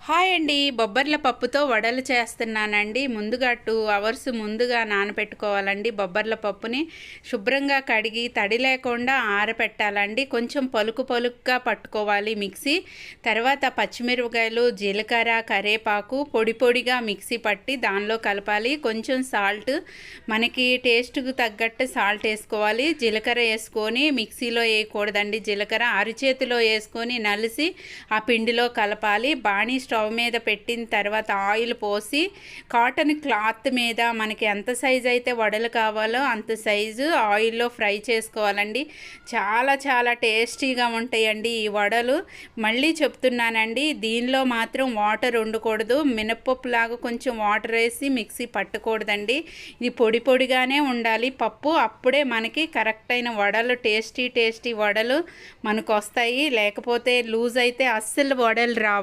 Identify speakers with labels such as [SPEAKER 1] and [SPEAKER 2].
[SPEAKER 1] Hi అండి. బొబ్బర్ల పప్పుతో వడలు చేస్తున్నానండి. ముందుగా 2 అవర్స్ ముందుగా నానబెట్టుకోవాలండి. బొబ్బర్ల పప్పుని శుభ్రంగా కడిగి తడి లేకుండా ఆరబెట్టాలండి. కొంచెం పలుకుగా పట్టుకోవాలి మిక్సీ. తర్వాత పచ్చిమిరపకాయలు, జీలకర్ర, కరివేపాకు పొడిగా మిక్సీ పట్టి దానిలో కలపాలి. కొంచెం సాల్ట్, మనకి టేస్ట్‌కు తగ్గట్టు సాల్ట్ వేసుకోవాలి. జీలకర్ర వేసుకొని మిక్సీలో వేయకూడదండి. జీలకర్ర అరిచేతిలో వేసుకొని నలిసి ఆ పిండిలో కలపాలి. బాణీ స్టవ్ మీద పెట్టిన తర్వాత ఆయిల్ పోసి కాటన్ క్లాత్ మీద మనకి ఎంత సైజు అయితే వడలు కావాలో అంత సైజు ఆయిల్లో ఫ్రై చేసుకోవాలండి. చాలా టేస్టీగా ఉంటాయండి ఈ వడలు. మళ్ళీ చెప్తున్నానండి, దీనిలో మాత్రం వాటర్ ఉండకూడదు. మినప్పప్పు లాగా కొంచెం వాటర్ వేసి మిక్సీ పట్టకూడదండి. ఇది పొడిగానే ఉండాలి పప్పు. అప్పుడే మనకి కరెక్ట్ అయిన వడలు, టేస్టీ వడలు మనకు వస్తాయి. లేకపోతే లూజ్ అయితే అస్సలు వడలు రావు.